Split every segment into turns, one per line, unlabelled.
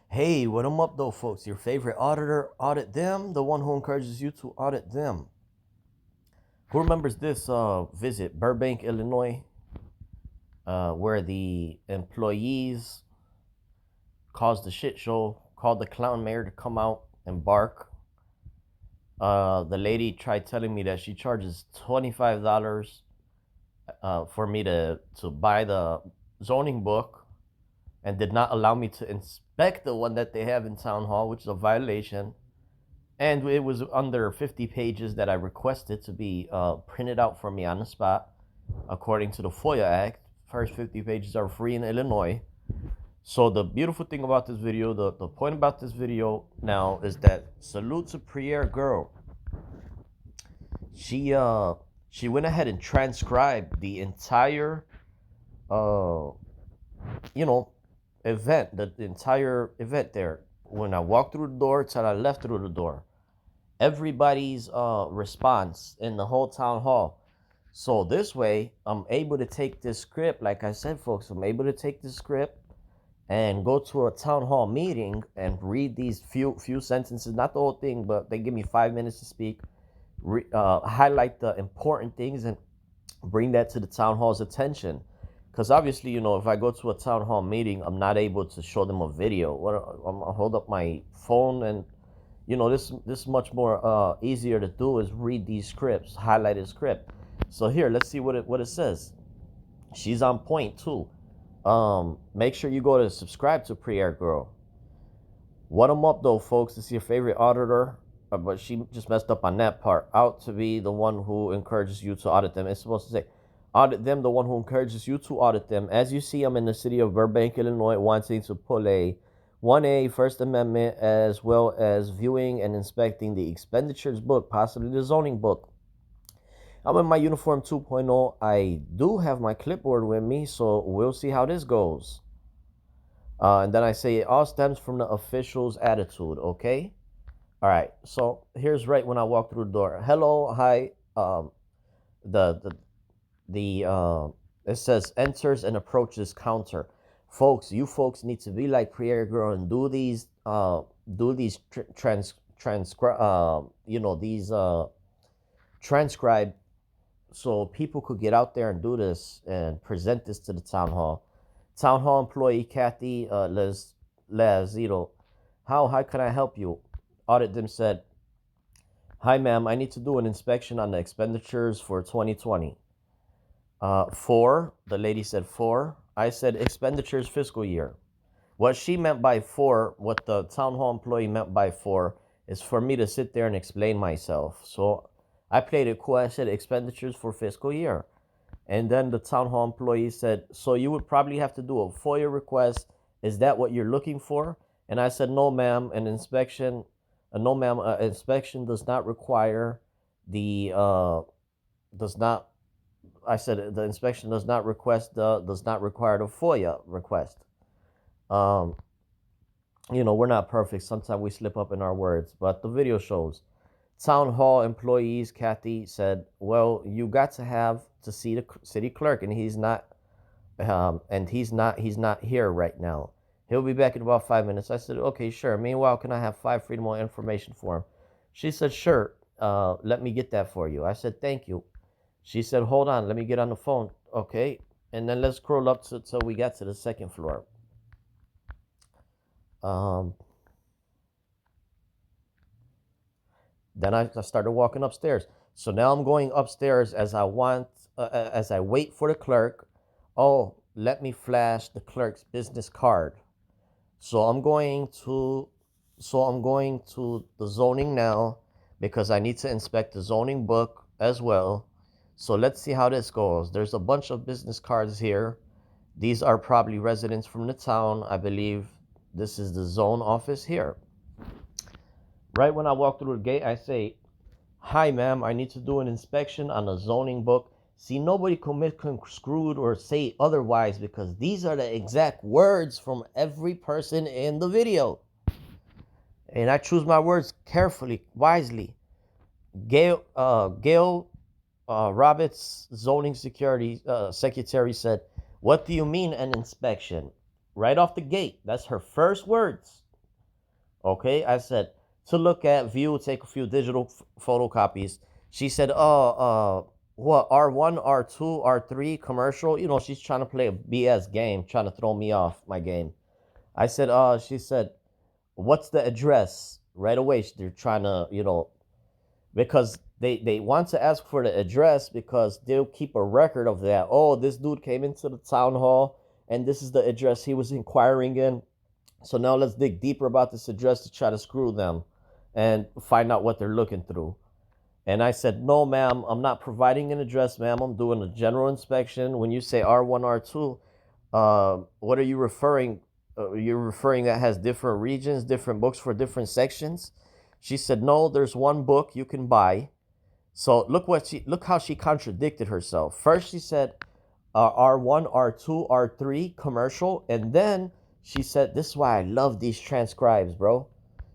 Hey, what I'm up though, folks? Your favorite auditor, audit them, the one who encourages you to audit them. Who remembers this visit, Burbank, Illinois, where the employees caused a shit show, called the clown mayor to come out and bark. The lady tried telling me that she charges $25 for me to buy the zoning book and did not allow me to inspect the one that they have in town hall, which is a violation. And it was under 50 pages that I requested to be printed out for me on the spot, according to the FOIA Act. First 50 pages are free in Illinois. So the beautiful thing about this video, the point about this video now is that salute to Prairie girl. She she went ahead and transcribed the entire uh you know event, the entire event there. When I walked through the door till I left through the door, everybody's response in the whole town hall. So this way, I'm able to take this script, like I said, folks, I'm able to take this script and go to a town hall meeting and read these few sentences, not the whole thing, but they give me 5 minutes to speak, highlight the important things and bring that to the town hall's attention. Because obviously, if I go to a town hall meeting, I'm not able to show them a video. I'm gonna hold up my phone, and this much more easier to do is read these scripts, highlight a script. So here, let's see what it says. She's on point too. Make sure you go to subscribe to Prairie Girl. What I'm up though, folks. This is your favorite auditor, but she just messed up on that part. Out to be the one who encourages you to audit them. It's supposed to say audit them, the one who encourages you to audit them. As you see, I'm in the city of Burbank, Illinois, wanting to pull a 1A First Amendment, as well as viewing and inspecting the expenditures book, possibly the zoning book. I'm in my uniform 2.0. I do have my clipboard with me, so we'll see how this goes. And then I say it all stems from the official's attitude, okay? All right, so here's right when I walk through the door. Hello, hi. The it says enters and approaches counter. Folks, you folks need to be like Prairie Girl and do these transcribe, so people could get out there and do this and present this to the town hall. Town hall employee Kathy Les, how can I help you? Audit them said, hi ma'am, I need to do an inspection on the expenditures for 2020. For, the lady said for. I said expenditures fiscal year. What she meant by for, what the town hall employee meant by for, is for me to sit there and explain myself. So I played it cool. I said expenditures for fiscal year. And then the town hall employee said, so you would probably have to do a FOIA request. Is that what you're looking for? And I said, no, ma'am, an inspection, no, ma'am, inspection does not require does not, I said the inspection does not require the FOIA request. We're not perfect. Sometimes we slip up in our words, but the video shows. Town hall employees, Kathy said, well, you got to have to see the city clerk, and he's not here right now. He'll be back in about 5 minutes. I said, okay, sure. Meanwhile, can I have 5 freedom of information for him? She said, sure. Let me get that for you. I said, thank you. She said, hold on, let me get on the phone. Okay. And then let's scroll up till we get to the second floor. Then I started walking upstairs. So now I'm going upstairs as I wait for the clerk. Oh, let me flash the clerk's business card. So I'm going to the zoning now, because I need to inspect the zoning book as well. So let's see how this goes. There's a bunch of business cards here. These are probably residents from the town. I believe this is the zone office here. Right when I walk through the gate, I say, hi, ma'am, I need to do an inspection on the zoning book. See, nobody can misconstrued or say otherwise, because these are the exact words from every person in the video. And I choose my words carefully, wisely. Gail Roberts, zoning secretary, said, what do you mean an inspection? Right off the gate. That's her first words. Okay, I said to look at, view, take a few digital photocopies. She said, "Oh, what R1, R2, R3 commercial?" She's trying to play a BS game, trying to throw me off my game. I said, she said, "What's the address?" Right away, they're trying to, because they want to ask for the address because they'll keep a record of that. Oh, this dude came into the town hall, and this is the address he was inquiring in. So now let's dig deeper about this address to try to screw them and find out what they're looking through. And I said, no, ma'am, I'm not providing an address, ma'am. I'm doing a general inspection. When you say R1, R2, what are you referring? You're referring that has different regions, different books for different sections? She said, no, there's one book you can buy. So look how she contradicted herself. First, she said R1, R2, R3 commercial, and then she said, "This is why I love these transcribes, bro."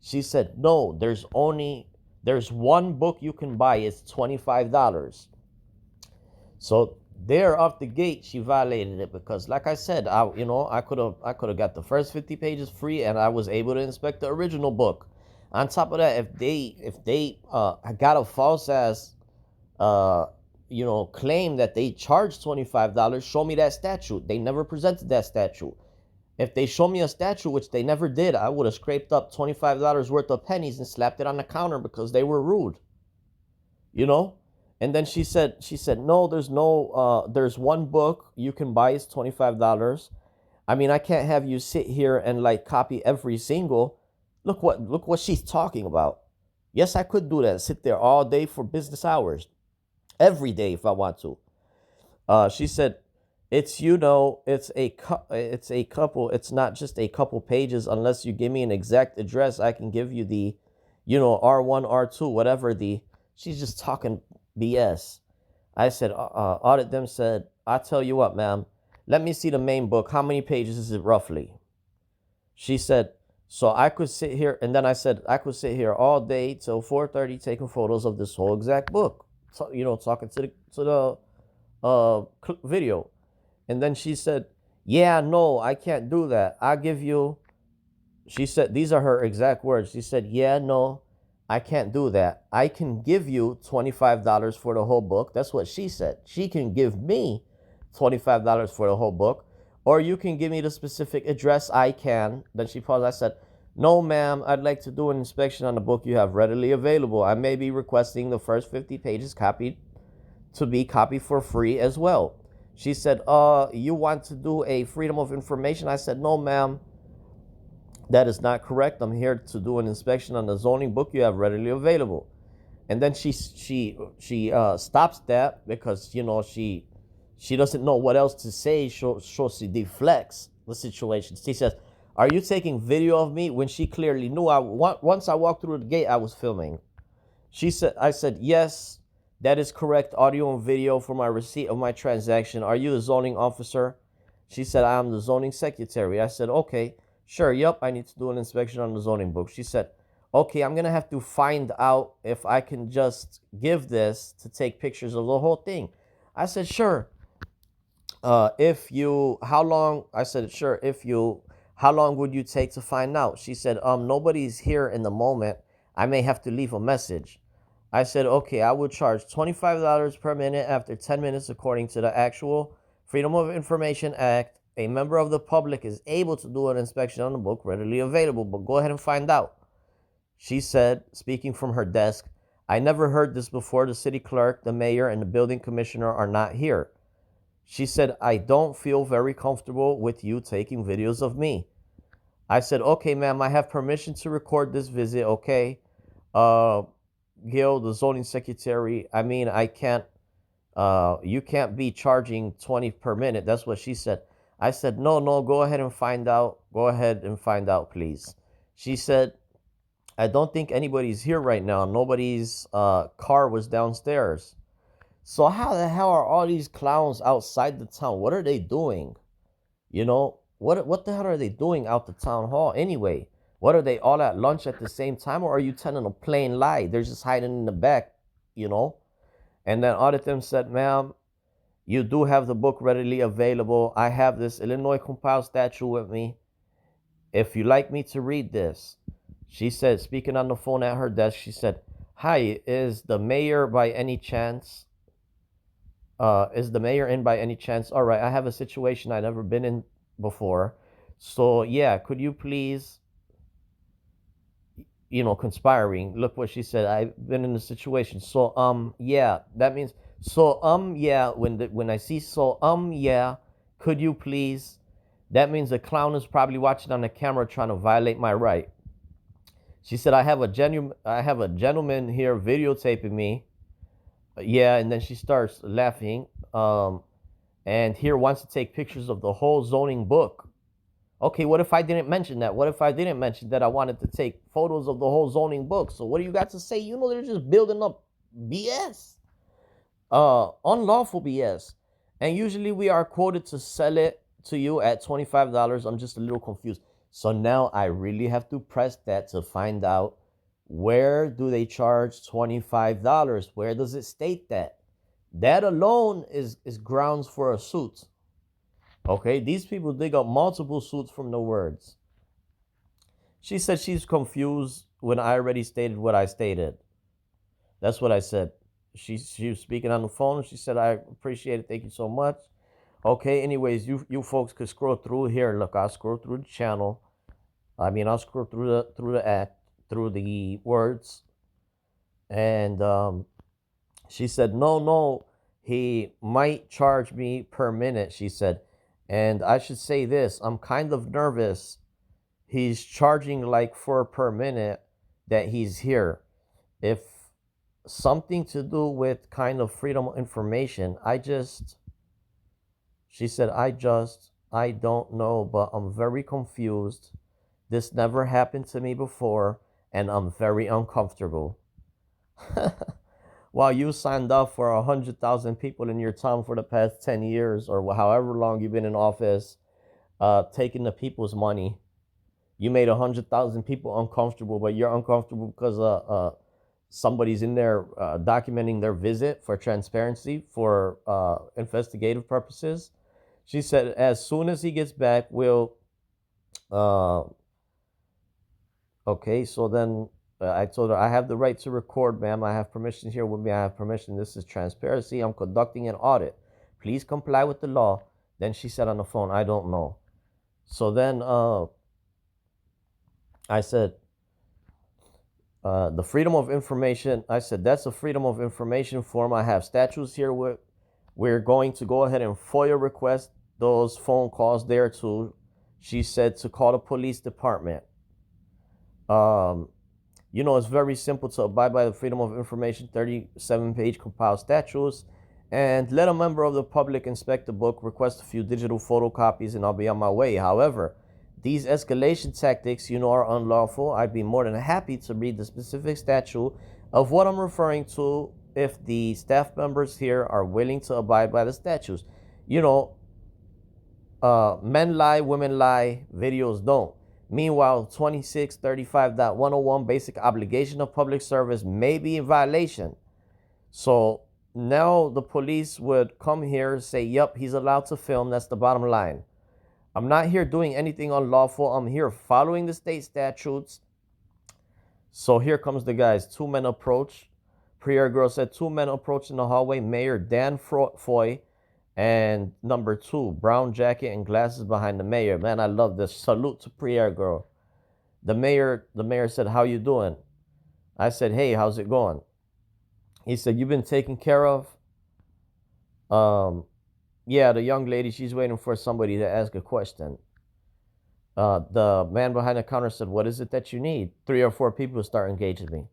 She said, "No, there's one book you can buy. It's $25." So there off the gate, she violated it because, like I said, I could have got the first 50 pages free, and I was able to inspect the original book. On top of that, if they got a false ass claim that they charged $25, show me that statute. They never presented that statute. If they show me a statute, which they never did, I would have scraped up $25 worth of pennies and slapped it on the counter because they were rude. you know and then she said no, there's one book you can buy. It's $25. I mean, I can't have you sit here and like copy every single. Look what she's talking about. Yes, I could do that, sit there all day for business hours, every day if I want to. She said it's a couple. It's not just a couple pages. Unless you give me an exact address, I can give you the R1, R2, whatever. She's just talking BS. I said, audit them. Said, I tell you what, ma'am, let me see the main book. How many pages is it roughly? She said, so I could sit here. And then I said, I could sit here all day till 4:30 taking photos of this whole exact book. So, talking to the video. And then she said, yeah, no, I can't do that. I'll give you, she said, these are her exact words. She said, yeah, no, I can't do that. I can give you $25 for the whole book. That's what she said. She can give me $25 for the whole book, or you can give me the specific address. I can. Then she paused. I said, no, ma'am, I'd like to do an inspection on the book you have readily available. I may be requesting the first 50 pages to be copied for free as well. She said, you want to do a freedom of information? I said, no, ma'am, that is not correct. I'm here to do an inspection on the zoning book you have readily available. And then she stops that because she doesn't know what else to say. So she deflects the situation. She says, are you taking video of me? When she clearly knew once I walked through the gate, I was filming. I said, yes, that is correct. Audio and video for my receipt of my transaction. Are you the zoning officer? She said, I am the zoning secretary. I said, okay, sure. Yep, I need to do an inspection on the zoning book. She said, okay, I'm going to have to find out if I can just give this to take pictures of the whole thing. I said, sure. How long? I said, sure. How long would you take to find out? She said, nobody's here in the moment. I may have to leave a message. I said, okay, I would charge $25 per minute after 10 minutes according to the actual Freedom of Information Act. A member of the public is able to do an inspection on the book readily available, but go ahead and find out. She said, speaking from her desk, I never heard this before. The city clerk, the mayor, and the building commissioner are not here. She said, I don't feel very comfortable with you taking videos of me. I said, okay, ma'am, I have permission to record this visit, okay? Gil, the zoning secretary, I mean, I can't, you can't be charging 20 per minute. That's what she said. I said, no, go ahead and find out. Go ahead and find out, please. She said, I don't think anybody's here right now. Nobody's car was downstairs. So how the hell are all these clowns outside the town? What are they doing? What the hell are they doing out the town hall anyway? What, are they all at lunch at the same time, or are you telling a plain lie? They're just hiding in the back, And then Auditum said, ma'am, you do have the book readily available. I have this Illinois compiled statute with me. If you like me to read this, She said, speaking on the phone at her desk, she said, "Hi, is the mayor by any chance? Is the mayor in by any chance? All right, I have a situation I've never been in before. So yeah, could you please, conspiring. Look what she said. I've been in a situation. So yeah, that means so yeah. When I see so yeah, could you please? That means the clown is probably watching on the camera trying to violate my right." She said, I have a gentleman here videotaping me. Yeah, and then she starts laughing. And here wants to take pictures of the whole zoning book. Okay, what if I didn't mention that? What if I didn't mention that I wanted to take photos of the whole zoning book? So what do you got to say? They're just building up BS, unlawful BS. And usually we are quoted to sell it to you at $25. I'm just a little confused. So now I really have to press that to find out, where do they charge $25? Where does it state that? That alone is grounds for a suit. Okay, these people dig up multiple suits from the words. She said she's confused when I already stated what I stated. That's what I said. She was speaking on the phone. She said, "I appreciate it. Thank you so much." Okay, anyways, you folks could scroll through here. Look, I'll scroll through the channel. I'll scroll through the act, through the words. And she said, no, he might charge me per minute, she said. And I should say this, I'm kind of nervous. He's charging like for per minute that he's here. If something to do with kind of freedom of information, she said, I don't know, but I'm very confused. This never happened to me before, and I'm very uncomfortable. While you signed up for 100,000 people in your town for the past 10 years, or however long you've been in office, taking the people's money, you made 100,000 people uncomfortable, but you're uncomfortable because somebody's in there documenting their visit for transparency, for investigative purposes. She said, as soon as he gets back, we'll. Okay, so then I told her, I have the right to record, ma'am. I have permission here with me. I have permission. This is transparency. I'm conducting an audit. Please comply with the law. Then she said on the phone, I don't know. So then I said, the freedom of information. I said, that's a freedom of information form. I have statutes here. We're going to go ahead and FOIA request those phone calls there too. She said to call the police department. It's very simple to abide by the Freedom of Information 37-page compiled statutes, and let a member of the public inspect the book, request a few digital photocopies, and I'll be on my way. However, these escalation tactics, are unlawful. I'd be more than happy to read the specific statute of what I'm referring to if the staff members here are willing to abide by the statutes. Men lie, women lie, videos don't. Meanwhile, 2635.101 basic obligation of public service may be in violation. So now the police would come here and say, yep, he's allowed to film. That's the bottom line. I'm not here doing anything unlawful. I'm here following the state statutes. So here comes the guys. Two men approach. Prairie girl said, two men approach in the hallway. Mayor Dan Foy and number 2, brown jacket and glasses behind the mayor. Man, I love this. Salute to Prairie girl. The mayor said, how you doing? I said, hey, how's it going? He said, you been taken care of? Yeah, the young lady, she's waiting for somebody to ask a question. The man behind the counter said, what is it that you need? 3 or 4 people start engaging me.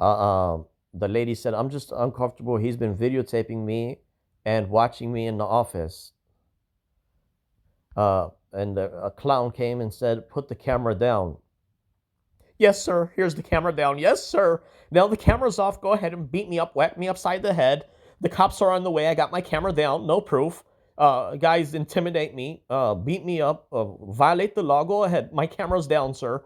The lady said, I'm just uncomfortable. He's been videotaping me and watching me in the office. And a clown came and said, put the camera down. Yes, sir. Here's the camera down. Yes, sir. Now the camera's off. Go ahead and beat me up, whack me upside the head. The cops are on the way. I got my camera down. No proof. Guys, intimidate me. Beat me up. Violate the law. Go ahead. My camera's down, sir.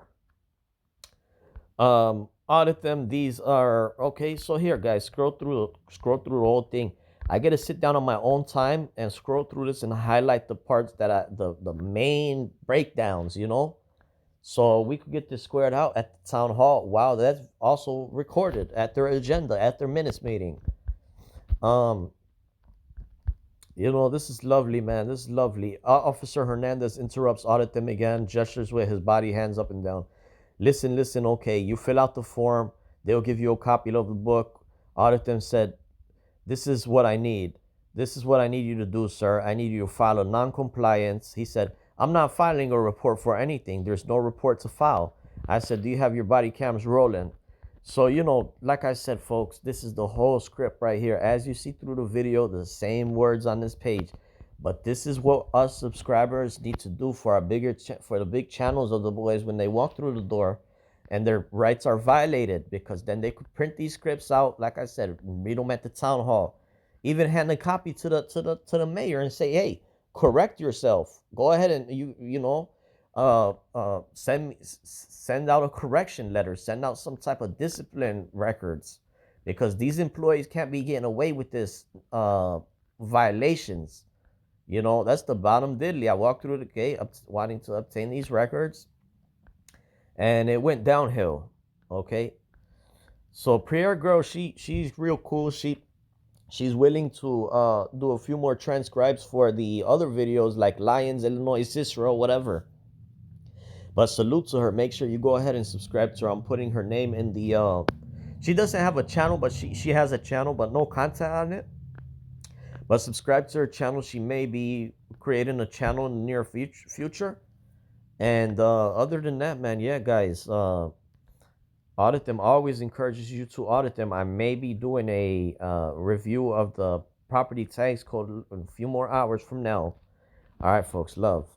Audit them. These are okay. So here, guys, scroll through the whole thing. I get to sit down on my own time and scroll through this and highlight the parts that the main breakdowns. so we could get this squared out at the town hall. Wow, that's also recorded at their agenda, at their minutes meeting. Um, this is lovely, man. This is lovely. Officer Hernandez interrupts audit them again, gestures with his body, hands up and down. Listen, okay, you fill out the form. They'll give you a copy of the book. Audit them said, this is what I need. This is what I need you to do, sir. I need you to file a non-compliance. He said, I'm not filing a report for anything. There's no report to file. I said, do you have your body cams rolling? So, like I said, folks, this is the whole script right here. As you see through the video, the same words on this page. But this is what us subscribers need to do for for the big channels of the boys when they walk through the door and their rights are violated, because then they could print these scripts out, like I said, read them at the town hall, even hand a copy to the mayor and say, hey, correct yourself. Go ahead and send out a correction letter, send out some type of discipline records, because these employees can't be getting away with this violations. That's the bottom diddly. I walked through the gate wanting to obtain these records, and it went downhill. Okay, so Prairie girl, she's real cool. She's willing to do a few more transcribes for the other videos like Lions, Illinois, Cicero, whatever. But salute to her. Make sure you go ahead and subscribe to her. I'm putting her name in the she doesn't have a channel, but she has a channel, but no content on it. But subscribe to her channel. She may be creating a channel in the near future. And other than that, man, yeah, guys, audit them. Always encourages you to audit them. I may be doing a review of the property tax code a few more hours from now. All right, folks, love.